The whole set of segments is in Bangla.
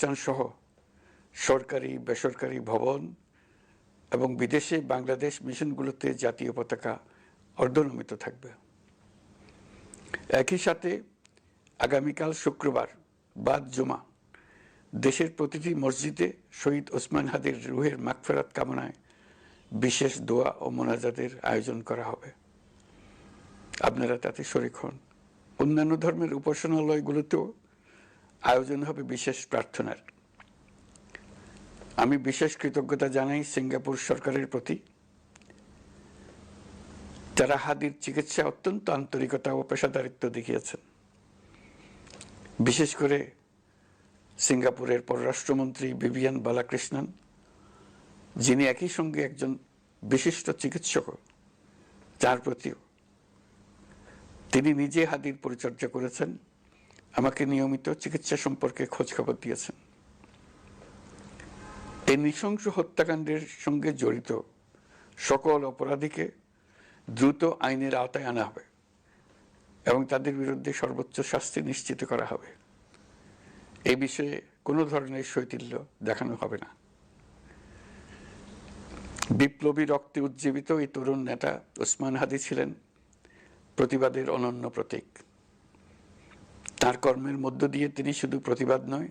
প্রতিষ্ঠান সহ সরকারি বেসরকারি ভবন এবং বিদেশে বাংলাদেশ মিশনগুলোতে জাতীয় পতাকা অর্ধনমিত থাকবে। একই সাথে আগামীকাল শুক্রবার বাদ জুমা দেশের প্রতিটি মসজিদে শহীদ ওসমান হাদির রুহের মাগফিরাত কামনায় বিশেষ দোয়া ও মোনাজাতের আয়োজন করা হবে। আপনারা তাতে শরীক হন। অন্যান্য ধর্মের উপাসনালয়গুলোতেও আয়োজন হবে বিশেষ প্রার্থনার। আমি বিশেষ কৃতজ্ঞতা জানাই সিঙ্গাপুর সরকারের প্রতি। যারা হাদির চিকিৎসা অত্যন্ত আন্তরিকতা ও পেশাদারিত্ব দেখিয়েছেন। বিশেষ করে সিঙ্গাপুরের পররাষ্ট্রমন্ত্রী ভিভিয়ান বালাকৃষ্ণন, যিনি একই সঙ্গে একজন বিশিষ্ট চিকিৎসক, তার প্রতিও তিনি নিজে হাদির পরিচর্যা করেছেন, আমাকে নিয়মিত চিকিৎসা সম্পর্কে খোঁজখবর দিয়েছেন। এই নৃশংস হত্যাকাণ্ডের সঙ্গে জড়িত সকল অপরাধীকে দ্রুত আইনের আওতায় আনা হবে এবং তাদের বিরুদ্ধে সর্বোচ্চ শাস্তি নিশ্চিত করা হবে। এই বিষয়ে কোনো ধরনের শৈথিল্য দেখানো হবে না। বিপ্লবী রক্তে উজ্জীবিত এই তরুণ নেতা ওসমান হাদি ছিলেন প্রতিবাদের অনন্য প্রতীক। তার কর্মের মধ্য দিয়ে তিনি শুধু প্রতিবাদ নয়,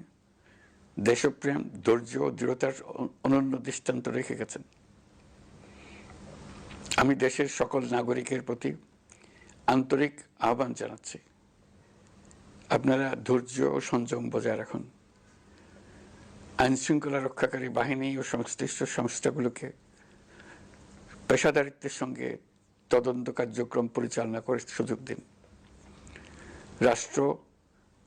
দেশপ্রেম, ধৈর্য ও দৃঢ়তার অনন্য দৃষ্টান্ত রেখে গেছেন। আমি দেশের সকল নাগরিকের প্রতি আন্তরিক আহ্বান জানাচ্ছি, আপনারা ধৈর্য ও সংযম বজায় রাখুন। আইনশৃঙ্খলা রক্ষাকারী বাহিনী ও সংশ্লিষ্ট সংস্থাগুলোকে পেশাদারিত্বের সঙ্গে তদন্ত কার্যক্রম পরিচালনা করে সুযোগ দিন। রাষ্ট্র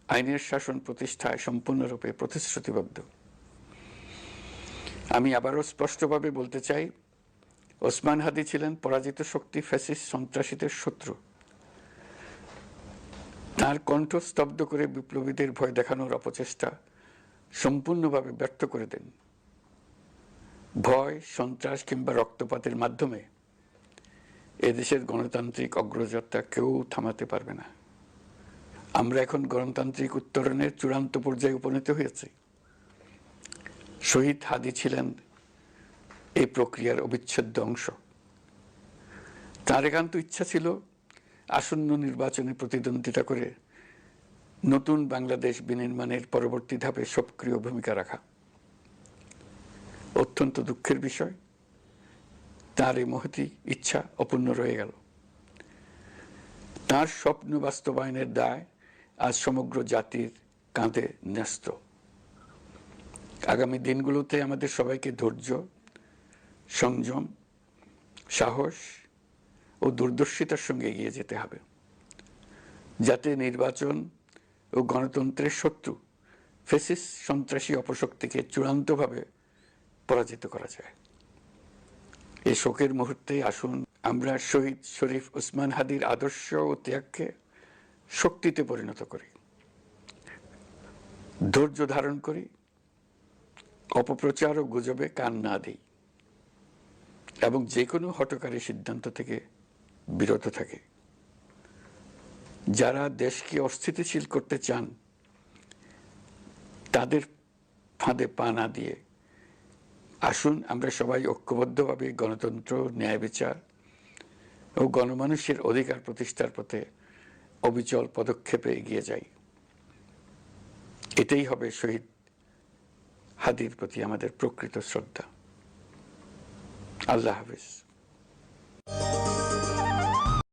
আইনের শাসন প্রতিষ্ঠায় সম্পূর্ণরূপে প্রতিশ্রুতিবদ্ধ। আমি আবারও স্পষ্টভাবে বলতে চাই, ওসমান হাদি ছিলেন পরাজিত শক্তি ফ্যাসিস্ট সন্ত্রাসীদের শত্রু। তার কণ্ঠ স্তব্ধ করে বিপ্লবীদের ভয় দেখানোর অপচেষ্টা সম্পূর্ণভাবে ব্যর্থ করে দেন। ভয়, সন্ত্রাস কিংবা রক্তপাতের মাধ্যমে এদেশের গণতান্ত্রিক অগ্রযাত্রা কেউ থামাতে পারবে না। আমরা এখন গণতান্ত্রিক উত্তরণের চূড়ান্ত পর্যায়ে উপনীত হয়েছি। শহীদ হাদি ছিলেন এই প্রক্রিয়ার অবিচ্ছেদ্য অংশ। তার একান্ত ইচ্ছা ছিল আসন্ন নির্বাচনে প্রতিদ্বন্দ্বিতা করে নতুন বাংলাদেশ বিনির্মাণের পরবর্তী ধাপে সক্রিয় ভূমিকা রাখা। অত্যন্ত দুঃখের বিষয়, তার এই মহতী ইচ্ছা অপূর্ণ রয়ে গেল। তার স্বপ্ন বাস্তবায়নের দায় আজ সমগ্র জাতির কাঁধে ন্যস্ত। আগামী দিনগুলোতে আমাদের সবাইকে ধৈর্য, সংযম, সাহস ও দূরদর্শিতার সঙ্গে এগিয়ে যেতে হবে, যাতে নির্বাচন ও গণতন্ত্রের শত্রু ফ্যাসিস্ট সন্ত্রাসী অপশক্তিকে চূড়ান্তভাবে পরাজিত করা যায়। এই শোকের মুহূর্তে আসুন আমরা শহীদ শরীফ ওসমান হাদির আদর্শ ও ত্যাগকে শক্তিতে পরিণত করি, ধৈর্য ধারণ করি, অপপ্রচার ও গুজবে কান না দিই এবং যে কোনো হঠকারী সিদ্ধান্ত থেকে বিরত থাকে। যারা দেশকে অস্থিতিশীল করতে চান তাদের ফাঁদে পা না দিয়ে আসুন আমরা সবাই ঐক্যবদ্ধভাবে গণতন্ত্র, ন্যায় বিচার ও গণমানুষের অধিকার প্রতিষ্ঠার পথে অবিচল পদক্ষেপে এগিয়ে যাই। এটাই হবে শহীদ হাদির প্রতি আমাদের প্রকৃত শ্রদ্ধা। আল্লাহ হাফেজ।